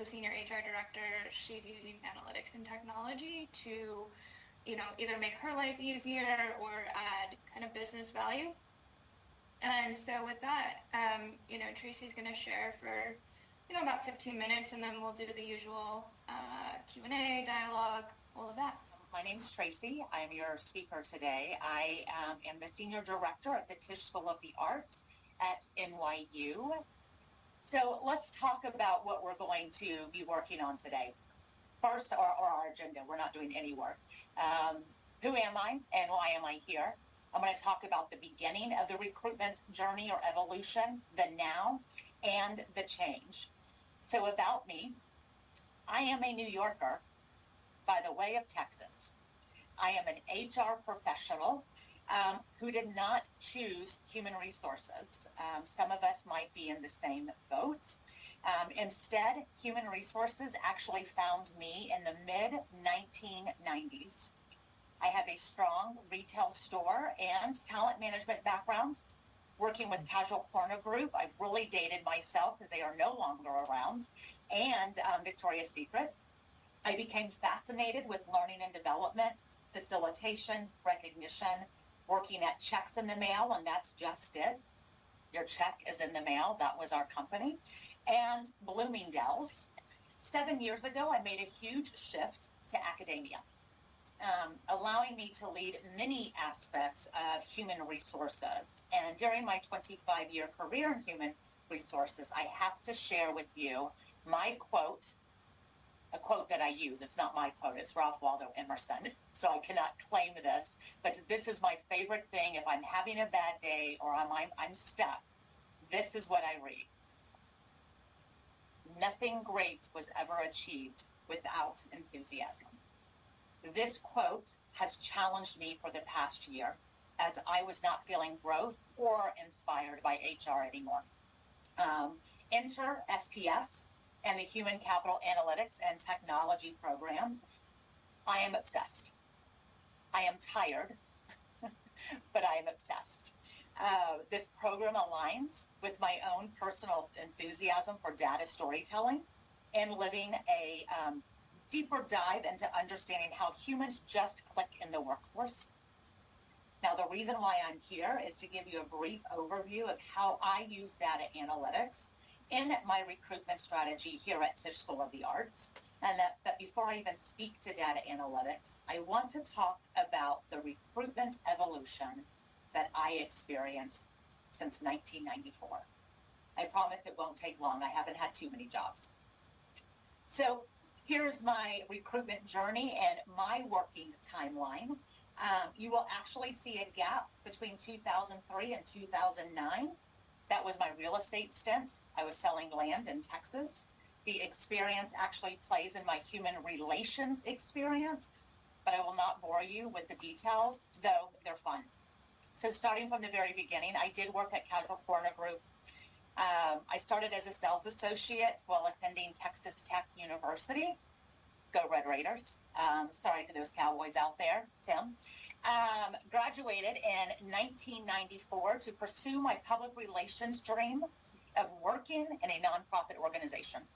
a senior HR director, she's using analytics and technology to, either make her life easier or add kind of business value. And so with that, Traci's going to share for, about 15 minutes, and then we'll do the usual Q&A, dialogue, all of that. My name's Traci. I'm your speaker today. I am the Senior Director at the Tisch School of the Arts at NYU. So let's talk about what we're going to be working on today. First, our agenda. We're not doing any work. Who am I and why am I here? I'm going to talk about the beginning of the recruitment journey or evolution, the now, and the change. So about me, I am a New Yorker by the way of Texas. I am an HR professional who did not choose human resources. Some of us might be in the same boat. Instead, human resources actually found me in the mid-1990s. I have a strong retail store and talent management background. Working with Casual Corner Group, I've really dated myself because they are no longer around, and Victoria's Secret. I became fascinated with learning and development, facilitation, recognition, working at Checks in the Mail, and that's just it. Your check is in the mail. That was our company. And Bloomingdale's. 7 years ago, I made a huge shift to academia, allowing me to lead many aspects of human resources. And during my 25-year career in human resources, I have to share with you my quote, a quote that I use. It's not my quote, it's Ralph Waldo Emerson, so I cannot claim this, but this is my favorite thing. If I'm having a bad day or I'm stuck, this is what I read. Nothing great was ever achieved without enthusiasm. This quote has challenged me for the past year as I was not feeling growth or inspired by HR anymore. Enter SPS and the Human Capital Analytics and Technology program. I am obsessed. I am tired, but I am obsessed. This program aligns with my own personal enthusiasm for data storytelling and living a deeper dive into understanding how humans just click in the workforce. Now, the reason why I'm here is to give you a brief overview of how I use data analytics in my recruitment strategy here at Tisch School of the Arts. And that before I even speak to data analytics, I want to talk about the recruitment evolution that I experienced since 1994. I promise it won't take long. I haven't had too many jobs. So here's my recruitment journey and my working timeline. You will actually see a gap between 2003 and 2009. That was my real estate stint. I was selling land in Texas. The experience actually plays in my human relations experience, but I will not bore you with the details, though they're fun. So starting from the very beginning, I did work at Casual Corner Group. I started as a sales associate while attending Texas Tech University. Go Red Raiders. Sorry to those Cowboys out there, Tim. Graduated in 1994 to pursue my public relations dream of working in a nonprofit organization.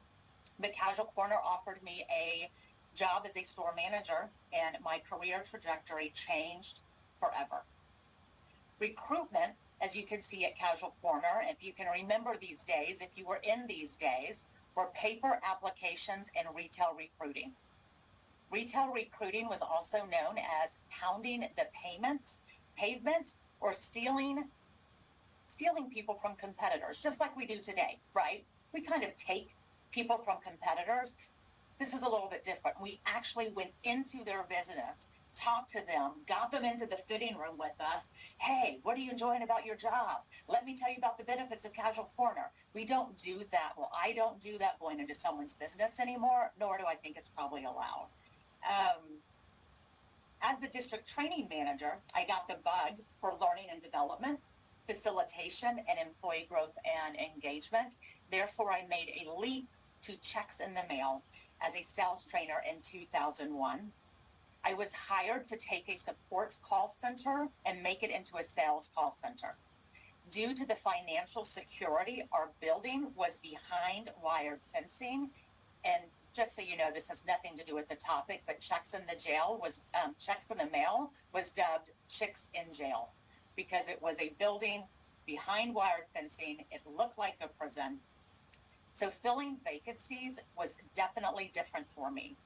But Casual Corner offered me a job as a store manager, and my career trajectory changed forever. Recruitment, as you can see at Casual Corner, if you can remember these days, if you were in these days, were paper applications and retail recruiting. Retail recruiting was also known as pounding the pavement, or stealing people from competitors, just like we do today, right? We kind of take people from competitors. This is a little bit different. We actually went into their business, talked to them, got them into the fitting room with us. Hey, what are you enjoying about your job? Let me tell you about the benefits of Casual Corner. We don't do that. Well, I don't do that going into someone's business anymore, nor do I think it's probably allowed. As the district training manager, I got the bug for learning and development, facilitation, and employee growth and engagement. Therefore, I made a leap to Checks in the Mail as a sales trainer in 2001. I was hired to take a support call center and make it into a sales call center. Due to the financial security, our building was behind wired fencing, and just so you know, this has nothing to do with the topic, but checks in the mail was dubbed Chicks in Jail because it was a building behind wired fencing. It looked like a prison. So filling vacancies was definitely different for me.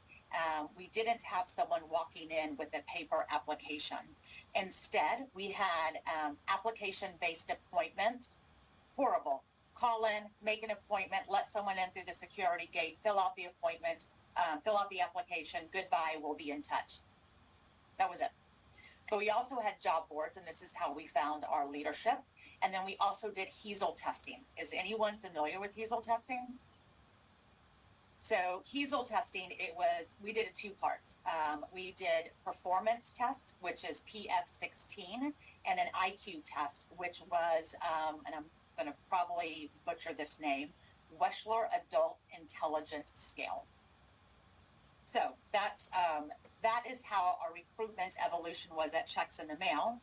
We didn't have someone walking in with a paper application. Instead, we had application-based appointments. Horrible. Call in, make an appointment, let someone in through the security gate, fill out the appointment, fill out the application, goodbye, we'll be in touch. That was it. But we also had job boards, and this is how we found our leadership. And then we also did HESL testing. Is anyone familiar with HESL testing? So HESL testing, we did it 2 parts. We did performance test, which is PF16, and an IQ test, which was, and I'm going to probably butcher this name, Wechsler Adult Intelligent Scale. So that is how our recruitment evolution was at Checks in the Mail.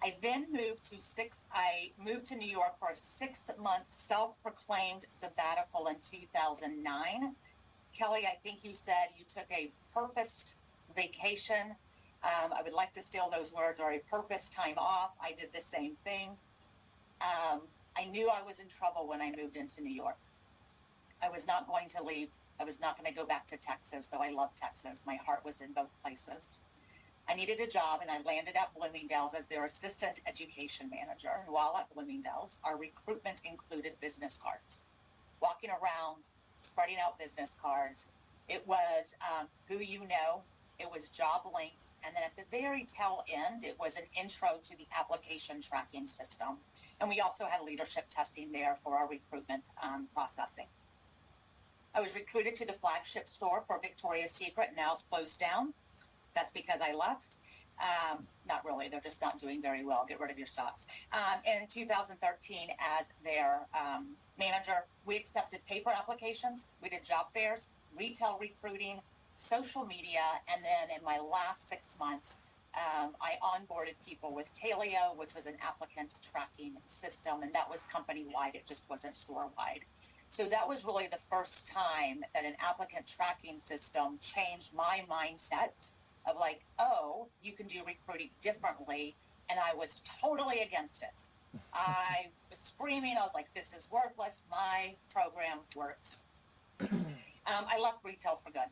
I then moved to New York for a 6-month self-proclaimed sabbatical in 2009. Kelly, I think you said you took a purposed vacation. I would like to steal those words, or a purposed time off. I did the same thing. I knew I was in trouble when I moved into New York. I was not going to leave. I was not going to go back to Texas, though I love Texas. My heart was in both places. I needed a job, and I landed at Bloomingdale's as their assistant education manager. And while at Bloomingdale's, our recruitment included business cards. Walking around, spreading out business cards. It was who you know. It was job links. And then at the very tail end, it was an intro to the application tracking system. And we also had leadership testing there for our recruitment processing. I was recruited to the flagship store for Victoria's Secret. Now it's closed down. That's because I left. Not really. They're just not doing very well. Get rid of your stocks. In 2013, as their manager, we accepted paper applications. We did job fairs, retail recruiting, social media, and then in my last 6 months, I onboarded people with Taleo, which was an applicant tracking system, and that was company-wide. It just wasn't store-wide. So that was really the first time that an applicant tracking system changed my mindset of like, oh, you can do recruiting differently, and I was totally against it. I was screaming. I was like, this is worthless. My program works. I left retail for good.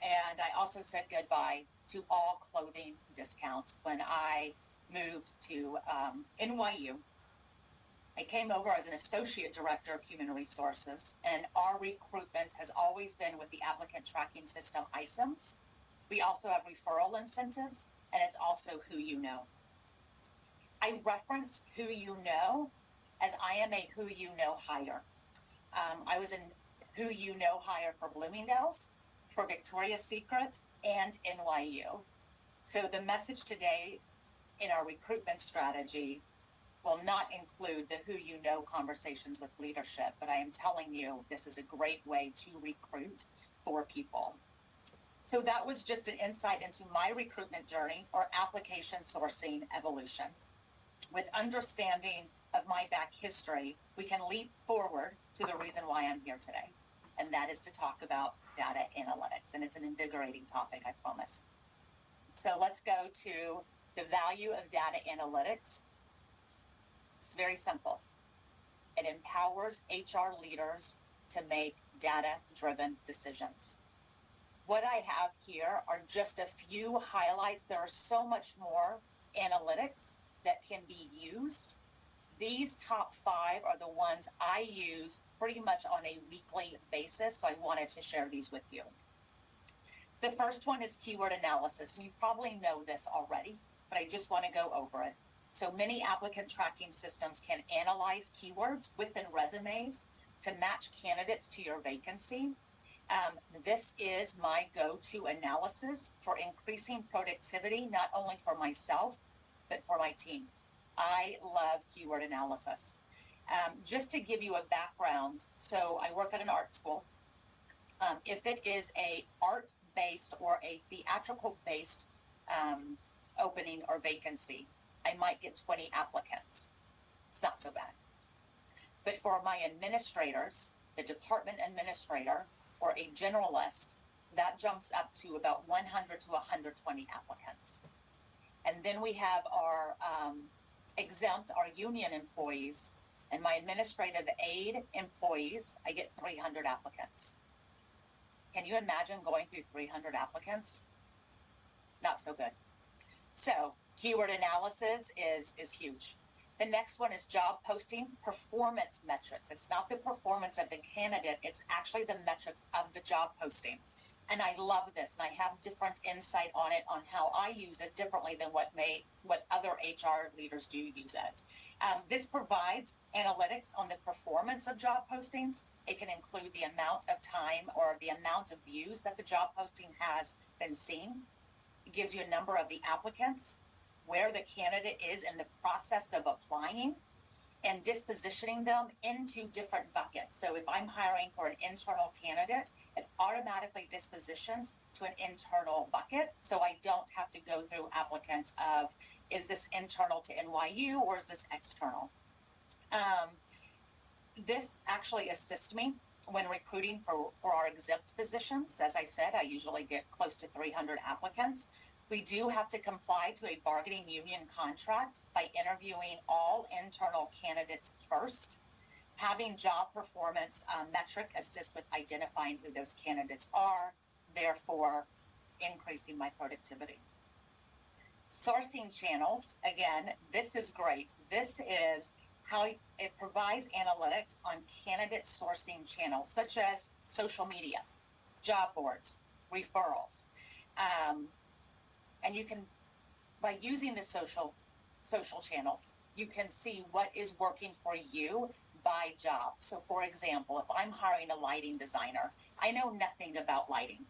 And I also said goodbye to all clothing discounts when I moved to NYU. I came over as an associate director of human resources, and our recruitment has always been with the applicant tracking system, ISIMS. We also have referral incentives, and it's also who you know. I reference who you know as I am a who you know hire. I was in who you know hire for Bloomingdale's, for Victoria's Secret, and NYU. So the message today in our recruitment strategy will not include the who you know conversations with leadership, but I am telling you this is a great way to recruit for people. So that was just an insight into my recruitment journey or application sourcing evolution. With understanding of my back history, we can leap forward to the reason why I'm here today, and that is to talk about data analytics, and it's an invigorating topic, I promise. So let's go to the value of data analytics. It's very simple. It empowers HR leaders to make data-driven decisions. What I have here are just a few highlights. There are so much more analytics that can be used. These top 5 are the ones I use pretty much on a weekly basis, so I wanted to share these with you. The first one is keyword analysis, and you probably know this already, but I just want to go over it. So many applicant tracking systems can analyze keywords within resumes to match candidates to your vacancy. This is my go-to analysis for increasing productivity, not only for myself, but for my team. I love keyword analysis. Just to give you a background, so I work at an art school. If it is a art-based or a theatrical-based opening or vacancy, I might get 20 applicants. It's not so bad. But for my administrators, the department administrator, or a generalist, that jumps up to about 100 to 120 applicants. And then we have our exempt, our union employees, and my administrative aid employees, I get 300 applicants. Can you imagine going through 300 applicants? Not so good. So keyword analysis is huge. The next one is job posting performance metrics. It's not the performance of the candidate, it's actually the metrics of the job posting. And I love this, and I have different insight on it, on how I use it differently than what other HR leaders do use it. This provides analytics on the performance of job postings. It can include the amount of time or the amount of views that the job posting has been seen. It gives you a number of the applicants, where the candidate is in the process of applying, and dispositioning them into different buckets. So if I'm hiring for an internal candidate, it automatically dispositions to an internal bucket. So I don't have to go through applicants of, is this internal to NYU or is this external? This actually assists me when recruiting for our exempt positions. As I said, I usually get close to 300 applicants. We do have to comply to a bargaining union contract by interviewing all internal candidates first. Having job performance metric assist with identifying who those candidates are, therefore increasing my productivity. Sourcing channels, again, this is great. This is how it provides analytics on candidate sourcing channels, such as social media, job boards, referrals. And you can, by using the social channels, you can see what is working for you by job. So for example, if I'm hiring a lighting designer, I know nothing about lighting,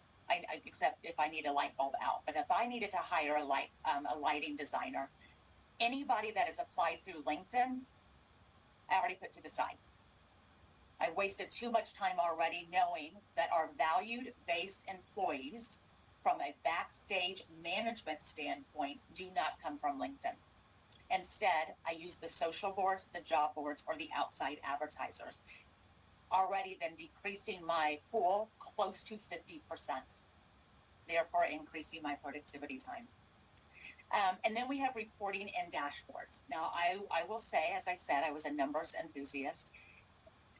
except if I need a light bulb out. But if I needed to hire a lighting designer, anybody that has applied through LinkedIn, I already put to the side. I've wasted too much time already knowing that our valued-based employees from a backstage management standpoint do not come from LinkedIn. Instead, I use the social boards, the job boards, or the outside advertisers, already then decreasing my pool close to 50%, therefore increasing my productivity time. And then we have reporting and dashboards. Now, I will say, as I said, I was a numbers enthusiast.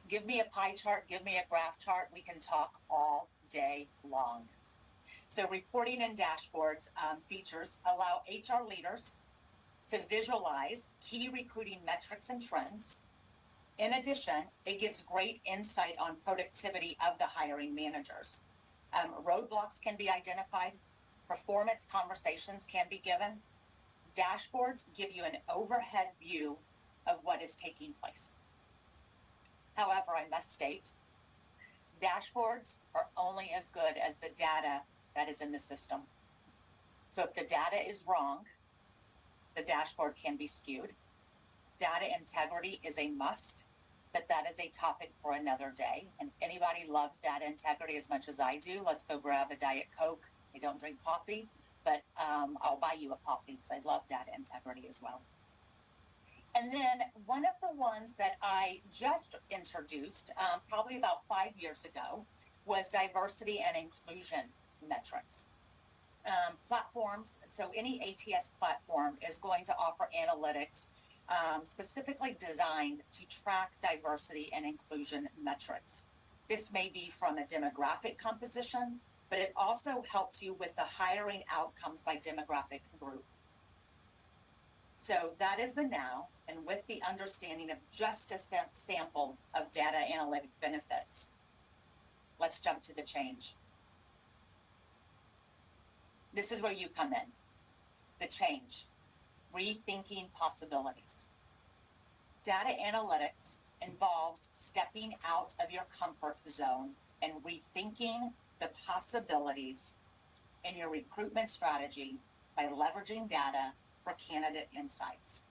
Give me a pie chart, give me a graph chart, we can talk all day long. So reporting and dashboards features allow HR leaders to visualize key recruiting metrics and trends. In addition, it gives great insight on productivity of the hiring managers. Roadblocks can be identified, performance conversations can be given. Dashboards give you an overhead view of what is taking place. However, I must state, dashboards are only as good as the data that is in the system. So if the data is wrong, the dashboard can be skewed. Data integrity is a must, but that is a topic for another day. And if anybody loves data integrity as much as I do, let's go grab a Diet Coke. I don't drink coffee, but I'll buy you a coffee because I love data integrity as well. And then one of the ones that I just introduced probably about 5 years ago was diversity and inclusion metrics. Platforms, so any ATS platform is going to offer analytics specifically designed to track diversity and inclusion metrics. This may be from a demographic composition, but it also helps you with the hiring outcomes by demographic group. So that is the now, and with the understanding of just a sample of data analytic benefits, let's jump to the change. This is where you come in, the change, rethinking possibilities. Data analytics involves stepping out of your comfort zone and rethinking the possibilities in your recruitment strategy by leveraging data for candidate insights.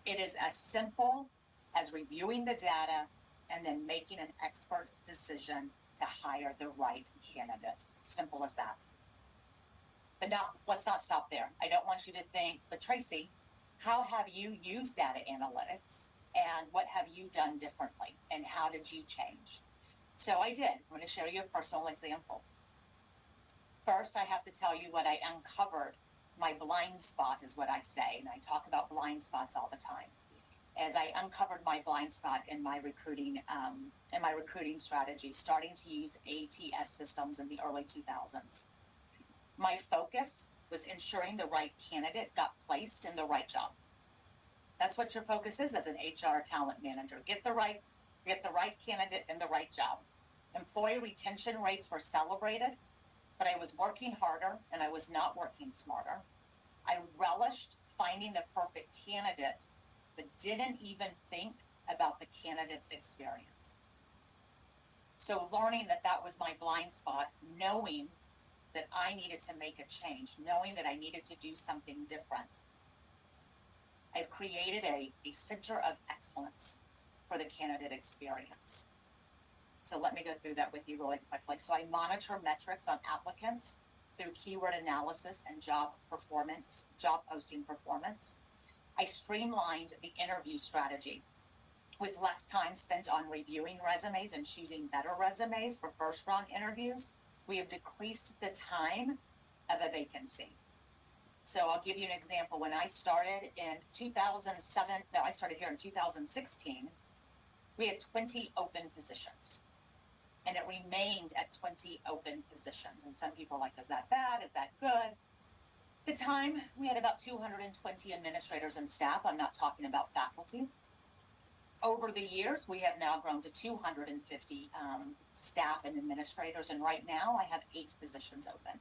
It is as simple as reviewing the data and then making an expert decision to hire the right candidate. Simple as that. But now, let's not stop there. I don't want you to think, but Traci, how have you used data analytics and what have you done differently and how did you change? So I did. I'm going to share you a personal example. First, I have to tell you what I uncovered. My blind spot is what I say, and I talk about blind spots all the time. As I uncovered my blind spot in my recruiting strategy, starting to use ATS systems in the early 2000s. My focus was ensuring the right candidate got placed in the right job. That's what your focus is as an HR talent manager. Get the right candidate in the right job. Employee retention rates were celebrated, but I was working harder and I was not working smarter. I relished finding the perfect candidate, but didn't even think about the candidate's experience. So learning that was my blind spot, knowing that I needed to make a change, knowing that I needed to do something different. I've created a center of excellence for the candidate experience. So let me go through that with you really quickly. So I monitor metrics on applicants through keyword analysis and job posting performance. I streamlined the interview strategy with less time spent on reviewing resumes and choosing better resumes for first round interviews. We have decreased the time of a vacancy. So I'll give you an example. When I started in 2007, no, I started here in 2016, we had 20 open positions. And it remained at 20 open positions. And some people are like, is that bad? Is that good? At the time, we had about 220 administrators and staff. I'm not talking about faculty. Over the years, we have now grown to 250 staff and administrators. And right now, I have 8 positions open.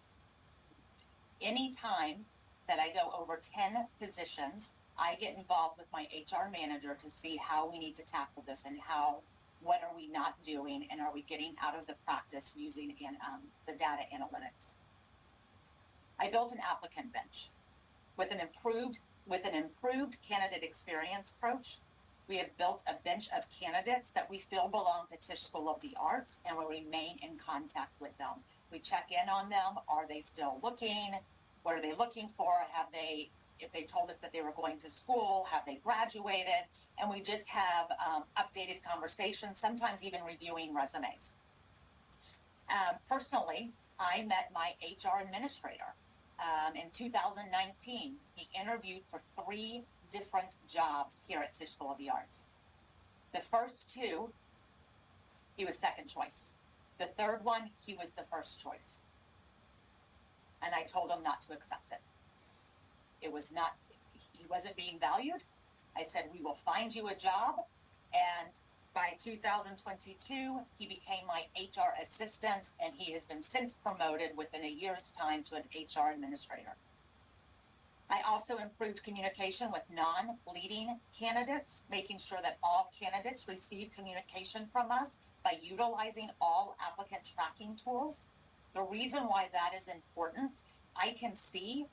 Anytime that I go over 10 positions, I get involved with my HR manager to see how we need to tackle this and what are we not doing, and are we getting out of the practice using the data analytics. I built an applicant bench with an improved candidate experience approach. We have built a bench of candidates that we feel belong to Tisch School of the Arts, and we remain in contact with them. We check in on them. Are they still looking? What are they looking for? If they told us that they were going to school, have they graduated? And we just have updated conversations, sometimes even reviewing resumes. Personally, I met my HR administrator in 2019. He interviewed for 3 different jobs here at Tisch School of the Arts. The first 2, he was second choice. The third one, he was the first choice. And I told him not to accept it. He wasn't being valued. I said, we will find you a job. And by 2022, he became my HR assistant, and he has been since promoted within a year's time to an HR administrator. I also improved communication with non-leading candidates, making sure that all candidates receive communication from us by utilizing all applicant tracking tools. The reason why that is important, I can see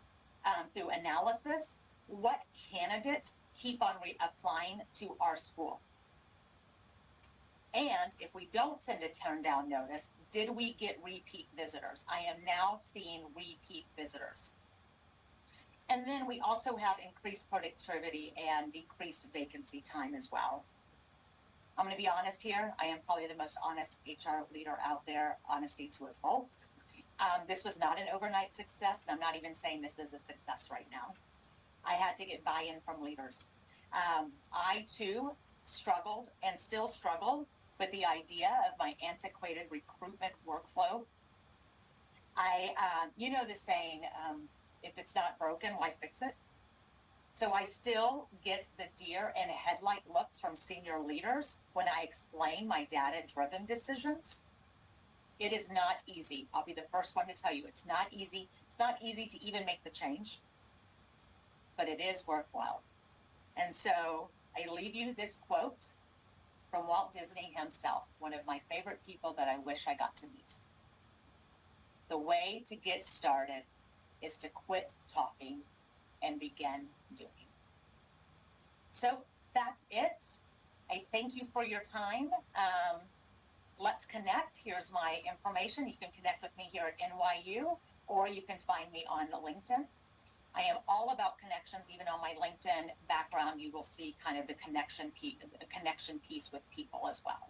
through analysis what candidates keep on applying to our school. And if we don't send a turn down notice, did we get repeat visitors? I am now seeing repeat visitors. And then we also have increased productivity and decreased vacancy time as well. I'm going to be honest here. I am probably the most honest HR leader out there, honesty to a fault. This was not an overnight success, and I'm not even saying this is a success right now. I had to get buy-in from leaders. I too struggled and still struggle with the idea of my antiquated recruitment workflow. You know the saying, if it's not broken, why fix it? So I still get the deer in headlight looks from senior leaders when I explain my data-driven decisions. It is not easy. I'll be the first one to tell you it's not easy. It's not easy to even make the change, but it is worthwhile. And so I leave you this quote from Walt Disney himself, one of my favorite people that I wish I got to meet. The way to get started is to quit talking and begin doing. So that's it. I thank you for your time. Let's connect. Here's my information. You can connect with me here at NYU, or you can find me on LinkedIn. I am all about connections. Even on my LinkedIn background, you will see kind of the connection piece with people as well.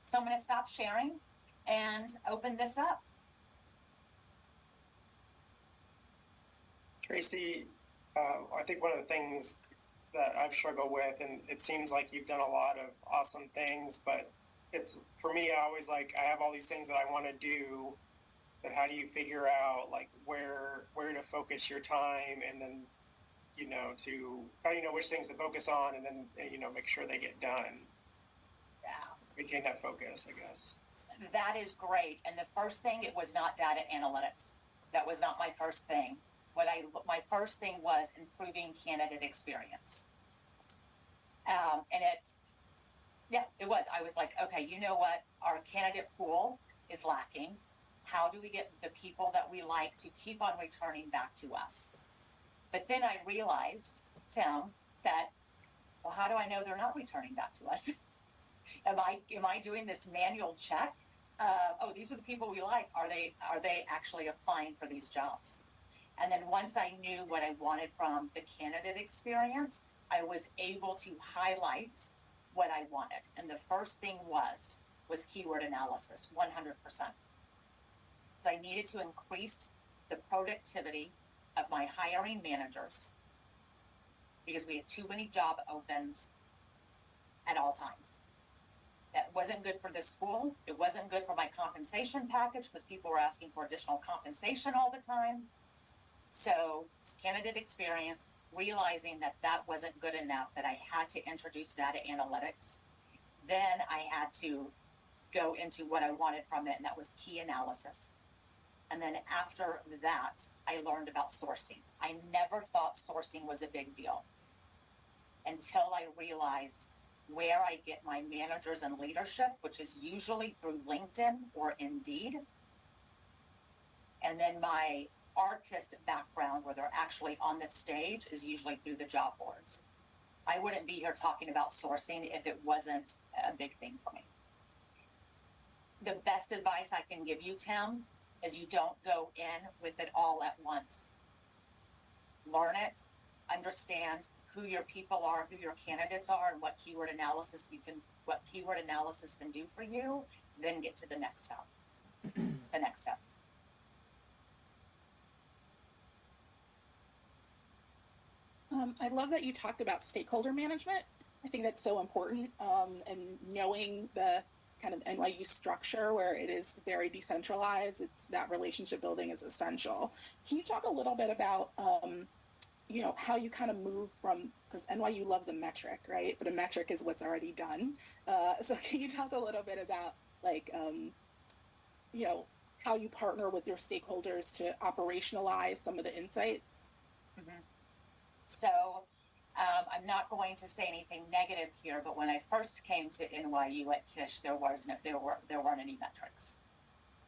So I'm going to stop sharing and open this up. Traci, I think one of the things that I've struggled with, and it seems like you've done a lot of awesome things, but it's, for me, I always like, I have all these things that I want to do, but how do you figure out like where to focus your time, and then, how do you know which things to focus on, and then, make sure they get done? Yeah. Maintain that focus, I guess. That is great. And the first thing, it was not data analytics. That was not my first thing. My first thing was improving candidate experience. And it was. I was like, okay, you know what? Our candidate pool is lacking. How do we get the people that we like to keep on returning back to us? But then I realized, Tim, that, well, how do I know they're not returning back to us? Am I doing this manual check? These are the people we like. Are they actually applying for these jobs? And then once I knew what I wanted from the candidate experience, I was able to highlight what I wanted. And the first thing was keyword analysis, 100%. So I needed to increase the productivity of my hiring managers because we had too many job opens at all times. That wasn't good for the school. It wasn't good for my compensation package because people were asking for additional compensation all the time. So candidate experience, realizing that wasn't good enough, that I had to introduce data analytics. Then I had to go into what I wanted from it, and that was key analysis. And then after that, I learned about sourcing. I never thought sourcing was a big deal until I realized where I get my managers and leadership, which is usually through LinkedIn or Indeed. And then my artist background, where they're actually on the stage, is usually through the job boards. I wouldn't be here talking about sourcing if it wasn't a big thing for me. The best advice I can give you, Tim, is you don't go in with it all at once. Learn it, understand who your people are, who your candidates are, and what keyword analysis can do for you, then get to the next step. The next step. I love that you talked about stakeholder management. I think that's so important, and knowing the kind of NYU structure where it is very decentralized, it's that relationship building is essential. Can you talk a little bit about, how you kind of move from, because NYU loves a metric, right? But a metric is what's already done. So can you talk a little bit about how you partner with your stakeholders to operationalize some of the insights? Mm-hmm. So I'm not going to say anything negative here, but when I first came to NYU at Tisch, there weren't any metrics.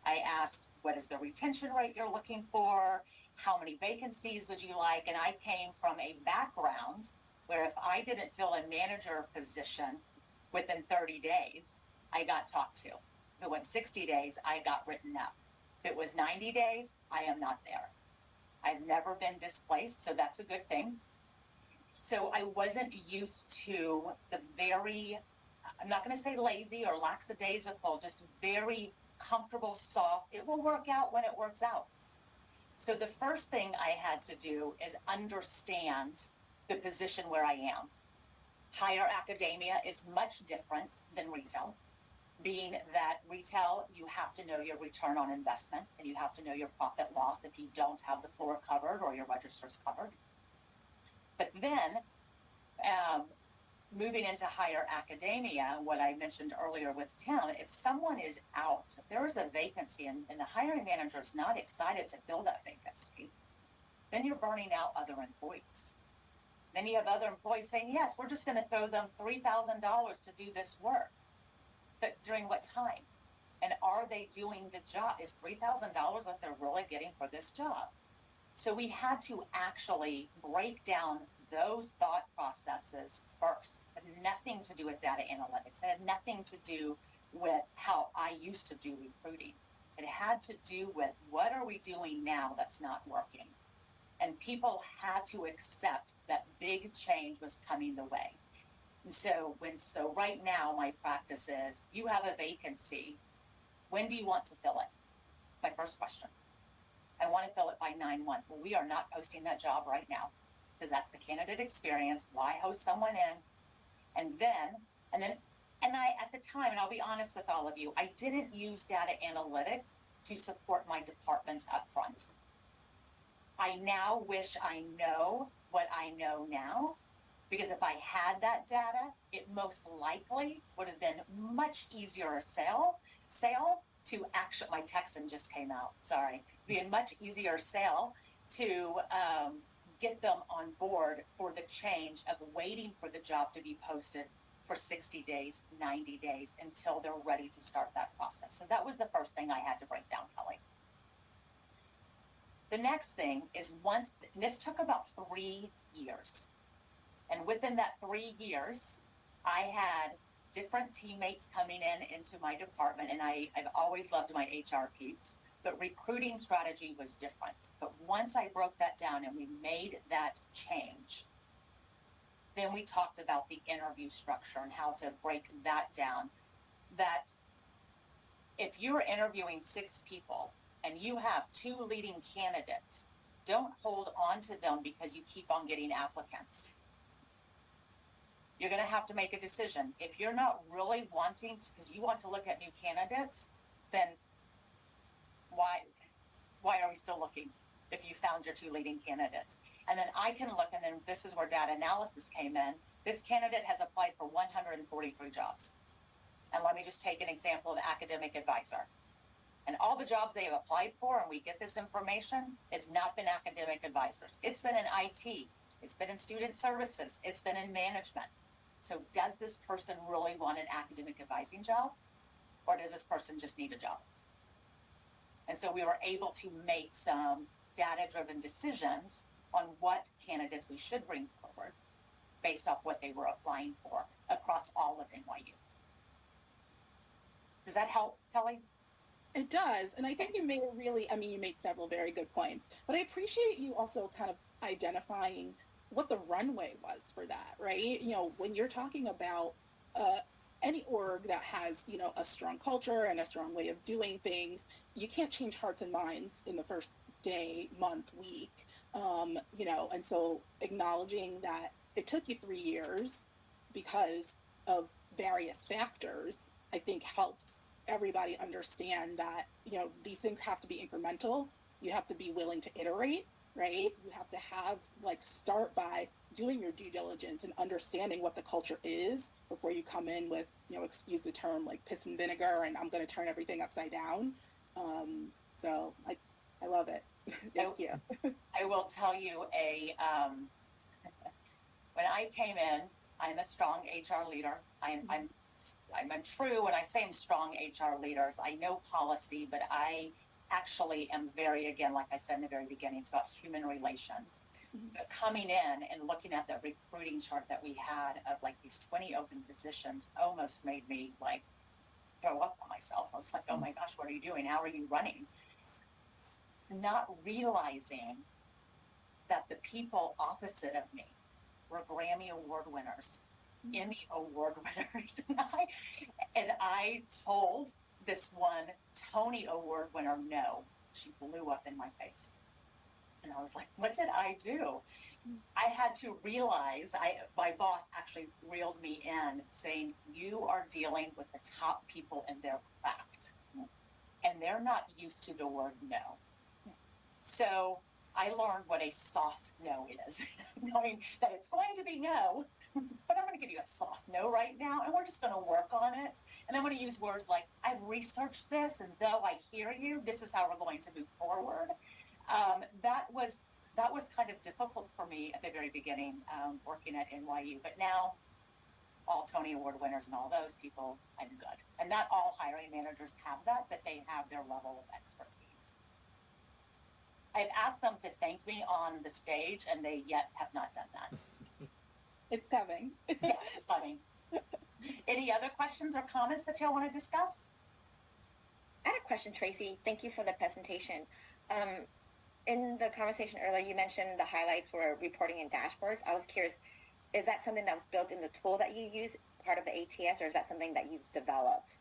I asked, what is the retention rate you're looking for? How many vacancies would you like? And I came from a background where if I didn't fill a manager position within 30 days, I got talked to. If it went 60 days, I got written up. If it was 90 days, I am not there. I've never been displaced, so that's a good thing. So I wasn't used to the very, I'm not going to say lazy or lackadaisical, just very comfortable, soft, it will work out when it works out. So the first thing I had to do is understand the position where I am. Higher academia is much different than retail, being that retail, you have to know your return on investment and you have to know your profit loss if you don't have the floor covered or your registers covered. But then moving into higher academia, what I mentioned earlier with Tim, if someone is out, if there is a vacancy and the hiring manager is not excited to fill that vacancy, then you're burning out other employees. Then you have other employees saying, yes, we're just going to throw them $3,000 to do this work. But during what time? And are they doing the job? Is $3,000 what they're really getting for this job? So we had to actually break down those thought processes first. It had nothing to do with data analytics. It had nothing to do with how I used to do recruiting. It had to do with what are we doing now that's not working? And people had to accept that big change was coming the way. And so right now my practice is, you have a vacancy. When do you want to fill it? My first question. I want to fill it by 9/1. Well, we are not posting that job right now because that's the candidate experience. Why host someone in? And I, at the time, and I'll be honest with all of you, I didn't use data analytics to support my departments up front. I now wish I know what I know now, because if I had that data, it most likely would have been much easier sale to actually, my Texan just came out, sorry, be a much easier sale to get them on board for the change of waiting for the job to be posted for 60 days, 90 days, until they're ready to start that process. So that was the first thing I had to break down, Kelly. The next thing is, and this took about 3 years. And within that 3 years, I had different teammates coming into my department, and I've always loved my HR peeps, but recruiting strategy was different. But once I broke that down and we made that change, then we talked about the interview structure and how to break that down. That if you're interviewing 6 people and you have 2 leading candidates, don't hold on to them because you keep on getting applicants. You're going to have to make a decision. If you're not really wanting to, because you want to look at new candidates, then why are we still looking if you found your 2 leading candidates? And then I can look, and then this is where data analysis came in. This candidate has applied for 143 jobs. And let me just take an example of academic advisor. And all the jobs they have applied for, and we get this information, has not been academic advisors. It's been in IT. It's been in student services. It's been in management. So does this person really want an academic advising job? Or does this person just need a job? And so we were able to make some data-driven decisions on what candidates we should bring forward based off what they were applying for across all of NYU. Does that help, Kelly? It does. And I think you made you made several very good points, but I appreciate you also kind of identifying what the runway was for that, right? When you're talking about any org that has, a strong culture and a strong way of doing things, you can't change hearts and minds in the first day, month, week. And so acknowledging that it took you 3 years because of various factors, I think helps everybody understand that, these things have to be incremental. You have to be willing to iterate, right? You have to start by doing your due diligence and understanding what the culture is before you come in with, excuse the term, like piss and vinegar, and I'm going to turn everything upside down. So I love it. Thank you. I will tell you when I came in, I'm a strong HR leader. I'm true when I say I'm strong HR leaders. I know policy, but I actually am very, again, like I said in the very beginning, it's about human relations. But coming in and looking at that recruiting chart that we had of these 20 open positions almost made me throw up on myself. I was like, oh my gosh, what are you doing? How are you running? Not realizing that the people opposite of me were Grammy Award winners, Emmy Award winners. And I told this one Tony Award winner no. She blew up in my face. And I was like, what did I do? I had to realize, my boss actually reeled me in saying, you are dealing with the top people in their craft. And they're not used to the word no. So I learned what a soft no is, knowing that it's going to be no, but I'm going to give you a soft no right now, and we're just going to work on it. And I'm going to use words like, I've researched this, and though I hear you, this is how we're going to move forward. That was kind of difficult for me at the very beginning, working at NYU, but now all Tony Award winners and all those people, I'm good. And not all hiring managers have that, but they have their level of expertise. I've asked them to thank me on the stage, and they yet have not done that. It's coming. Yeah, it's coming. Any other questions or comments that y'all want to discuss? I had a question, Tracy. Thank you for the presentation. In the conversation earlier, you mentioned the highlights were reporting and dashboards. I was curious, is that something that was built in the tool that you use, part of the ATS, or is that something that you've developed?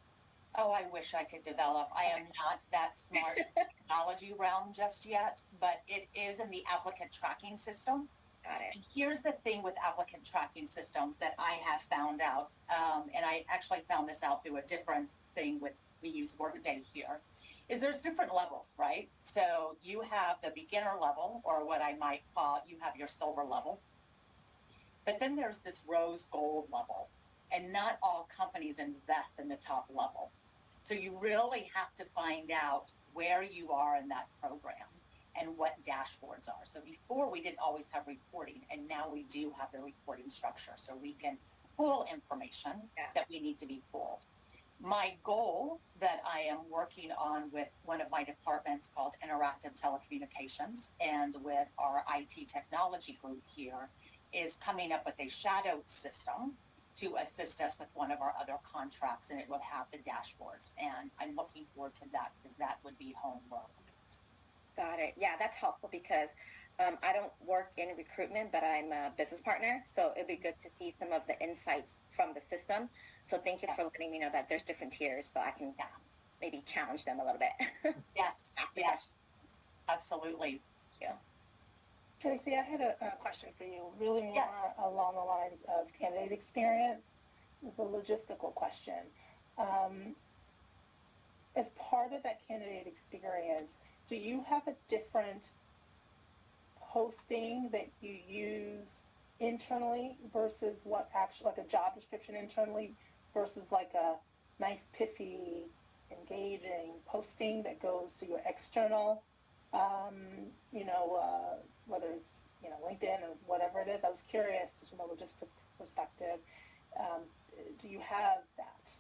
Oh, I wish I could develop. I am not that smart in the technology realm just yet, but it is in the applicant tracking system. Got it. And here's the thing with applicant tracking systems that I have found out, and I actually found this out through a different thing we use Workday here, is there's different levels, right? So you have the beginner level, or what I might call, you have your silver level, but then there's this rose gold level, and not all companies invest in the top level. So you really have to find out where you are in that program and what dashboards are. So before we didn't always have reporting, and now we do have the reporting structure, so we can pull information that we need to be pulled. My goal that I am working on with one of my departments called Interactive Telecommunications and with our IT technology group here is coming up with a shadow system to assist us with one of our other contracts, and it will have the dashboards. And I'm looking forward to that because that would be homegrown. Got it. Yeah, that's helpful because I don't work in recruitment, but I'm a business partner. So it'd be good to see some of the insights from the system. So thank you for letting me know that there's different tiers so I can maybe challenge them a little bit. Yes, yes, absolutely. Yeah. Traci, I had a question for you, really more Yes. along the lines of candidate experience. It's a logistical question. As part of that candidate experience, do you have a different posting that you use internally versus what actually, like a job description internally versus like a nice, pithy, engaging posting that goes to your external, whether it's, LinkedIn or whatever it is? I was curious, just from a logistics perspective, do you have that?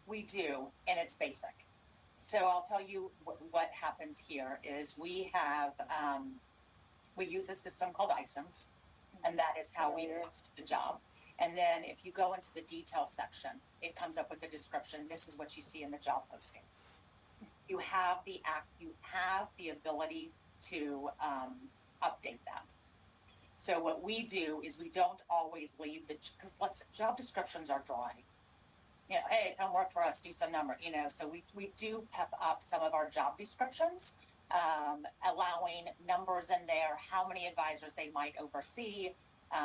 We do, and it's basic. So I'll tell you what happens here is we use a system called iCIMS, and that is how we post the job. And then if you go into the detail section, it comes up with the description. This is what you see in the job posting. You have the ability to update that. So what we do is we don't always leave because job descriptions are dry. Hey, come work for us, do some number, so we do pep up some of our job descriptions, allowing numbers in there, how many advisors they might oversee,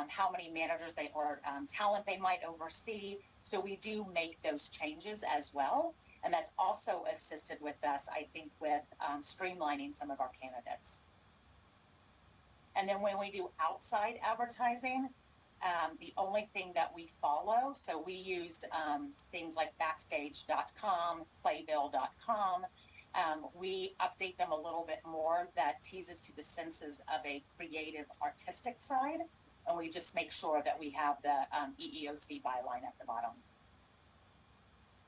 how many managers or talent they might oversee. So we do make those changes as well. And that's also assisted with us, I think, with streamlining some of our candidates. And then when we do outside advertising, the only thing that we follow, so we use things like backstage.com, playbill.com. We update them a little bit more that teases to the senses of a creative, artistic side. And we just make sure that we have the EEOC byline at the bottom.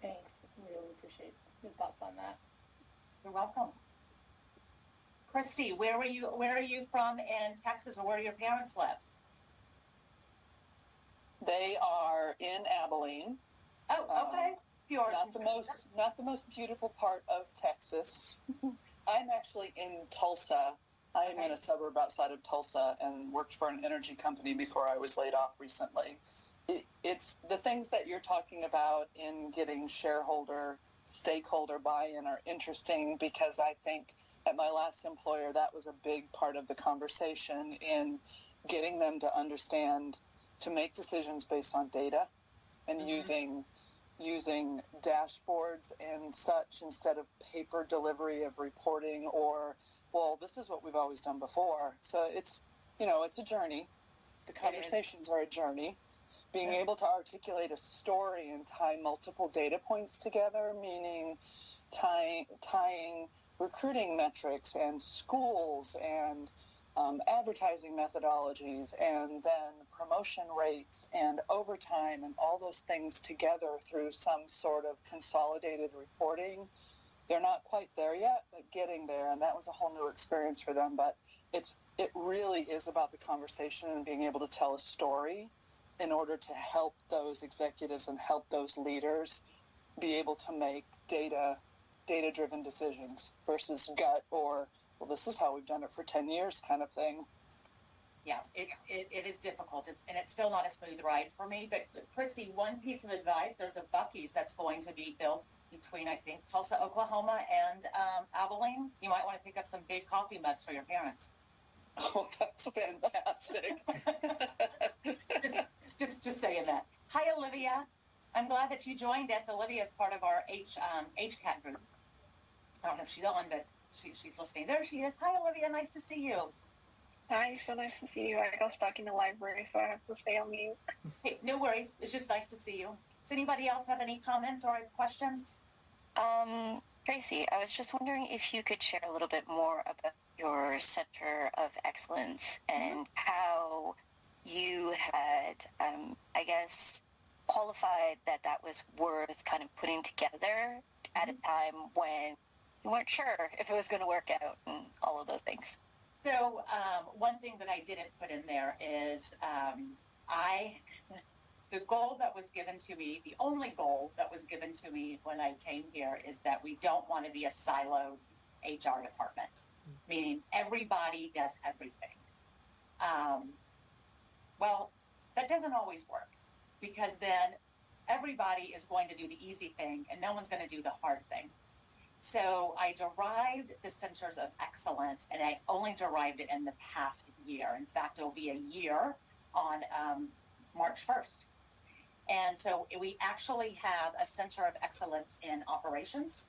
Thanks. Really appreciate your thoughts on that. You're welcome. Christy, where are you from in Texas, or where do your parents live? They are in Abilene. Oh, okay. Not the most beautiful part of Texas. I'm actually in Tulsa. I am in a suburb outside of Tulsa and worked for an energy company before I was laid off recently. It's the things that you're talking about in getting stakeholder buy-in are interesting because I think at my last employer, that was a big part of the conversation in getting them to understand to make decisions based on data and using dashboards and such instead of paper delivery of reporting or, well, this is what we've always done before. So it's a journey. The conversations are a journey. Being able to articulate a story and tie multiple data points together, meaning tying recruiting metrics and schools and advertising methodologies and then promotion rates and overtime and all those things together through some sort of consolidated reporting. They're not quite there yet, but getting there. And that was a whole new experience for them. But it really is about the conversation and being able to tell a story in order to help those executives and help those leaders be able to make data-driven decisions versus gut or, well, this is how we've done it for 10 years kind of thing. Yeah, it is difficult. It's still not a smooth ride for me. But Christy, one piece of advice: there's a Buc-ee's that's going to be built between, I think, Tulsa, Oklahoma, and Abilene. You might want to pick up some big coffee mugs for your parents. Oh, that's fantastic. just saying that. Hi, Olivia. I'm glad that you joined us. Olivia is part of our HCAT group. I don't know if she's on, but she's listening. There she is. Hi, Olivia. Nice to see you. Hi, so nice to see you. I got stuck in the library, so I have to stay on mute. Hey, no worries. It's just nice to see you. Does anybody else have any comments or questions? Traci, I was just wondering if you could share a little bit more about your Center of Excellence and how you had, I guess, qualified that was worth kind of putting together at a time when you weren't sure if it was going to work out and all of those things. So one thing that I didn't put in there is the goal that was given to me, the only goal that was given to me when I came here is that we don't want to be a siloed HR department, meaning everybody does everything. Well, that doesn't always work because then everybody is going to do the easy thing and no one's going to do the hard thing. So I derived the Centers of Excellence, and I only derived it in the past year. In fact, it'll be a year on March 1st. And so we actually have a Center of Excellence in operations.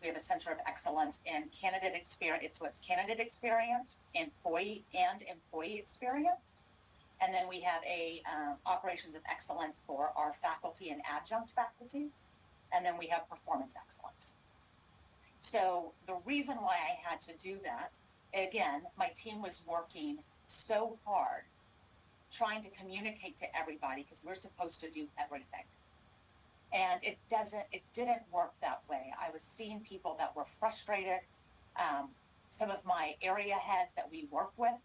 We have a Center of Excellence in candidate experience. So it's candidate experience, employee experience. And then we have a operations of excellence for our faculty and adjunct faculty. And then we have performance excellence. So the reason why I had to do that, again, my team was working so hard trying to communicate to everybody because we're supposed to do everything. And it didn't work that way. I was seeing people that were frustrated. Some of my area heads that we work with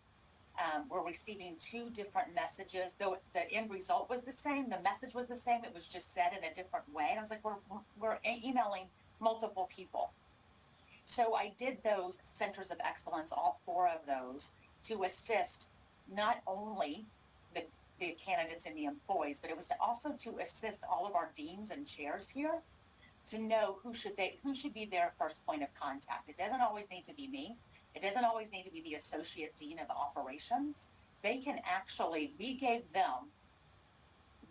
were receiving two different messages, though the end result was the same. The message was the same. It was just said in a different way. And I was like, we're emailing multiple people. So I did those Centers of Excellence, all four of those, to assist not only the candidates and the employees, but it was also to assist all of our deans and chairs here to know who should be their first point of contact. It doesn't always need to be me. It doesn't always need to be the associate dean of operations. We gave them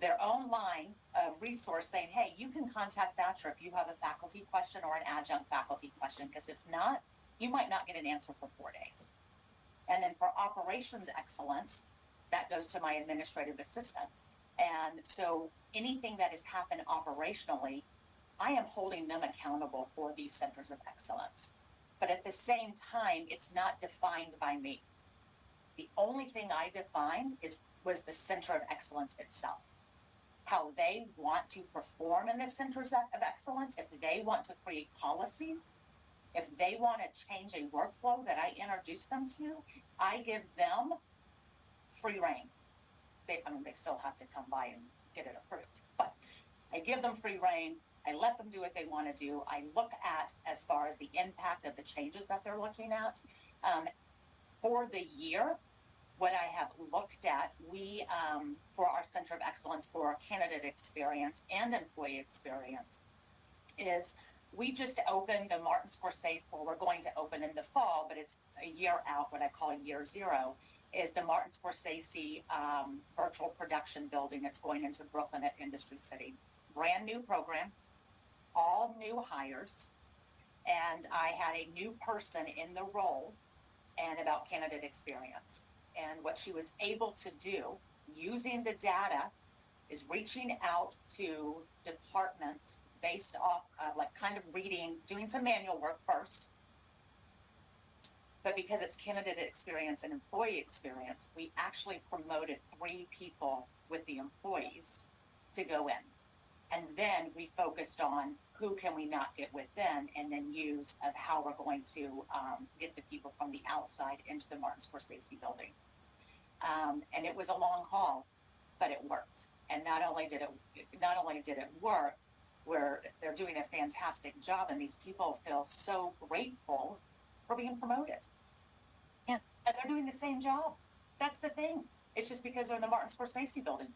their own line of resource saying, hey, you can contact Thatcher if you have a faculty question or an adjunct faculty question, because if not, you might not get an answer for 4 days. And then for operations excellence, that goes to my administrative assistant. And so anything that has happened operationally, I am holding them accountable for these Centers of Excellence. But at the same time, it's not defined by me. The only thing I defined was the Center of Excellence itself. How they want to perform in the Centers of Excellence, if they want to create policy, if they want to change a workflow that I introduce them to, I give them free rein. They still have to come by and get it approved, but I give them free rein. I let them do what they want to do. I look at, as far as the impact of the changes that they're looking at, for the year. What I have looked at, we, for our Center of Excellence for our candidate experience and employee experience, is we just opened the Martin Scorsese, well, we're going to open in the fall, but it's a year out, what I call year zero, is the Martin Scorsese virtual production building that's going into Brooklyn at Industry City. Brand new program, all new hires, and I had a new person in the role and about candidate experience. And what she was able to do using the data is reaching out to departments based off kind of reading, doing some manual work first. But because it's candidate experience and employee experience, we actually promoted 3 people with the employees to go in. And then we focused on who can we not get within, and then use of how we're going to get the people from the outside into the Martin Scorsese building. And it was a long haul, but it worked. And not only did it work, where they're doing a fantastic job, and these people feel so grateful for being promoted. Yeah. And they're doing the same job That's the thing. It's just because they're in the Martin Scorsese building.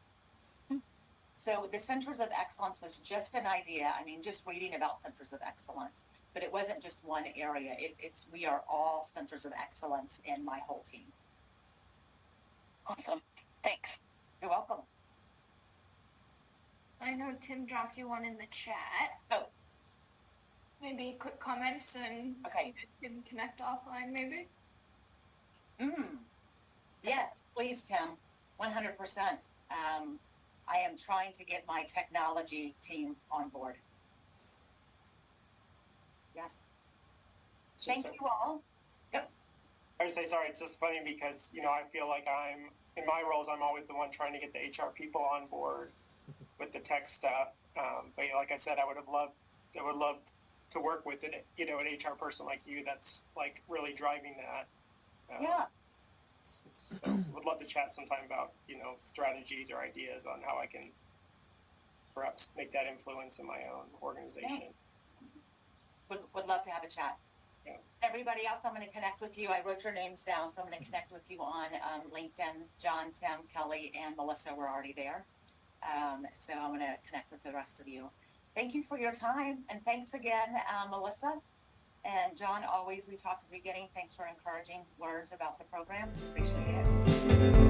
So the Centers of Excellence was just an idea. I mean, just reading about Centers of Excellence, but it wasn't just one area. We are all Centers of Excellence in my whole team. Awesome. Thanks. You're welcome. I know Tim dropped you one in the chat. Oh. Maybe quick comments and Okay. you guys can connect offline maybe. Yes, please, Tim. 100%. I am trying to get my technology team on board. Yes. Thank you all. Yep. I would say, sorry, it's just funny because, I feel like in my roles, I'm always the one trying to get the HR people on board with the tech stuff. But like I said, I would love to work with an HR person like you that's like really driving that. Yeah. So would love to chat sometime about, strategies or ideas on how I can perhaps make that influence in my own organization. Yeah. Would love to have a chat. Yeah. Everybody else, I'm going to connect with you. I wrote your names down, so I'm going to connect with you on LinkedIn. John, Tim, Kelly, and Melissa were already there. So I'm going to connect with the rest of you. Thank you for your time, and thanks again, Melissa. And John, always, we talked at the beginning, thanks for encouraging words about the program. Appreciate it.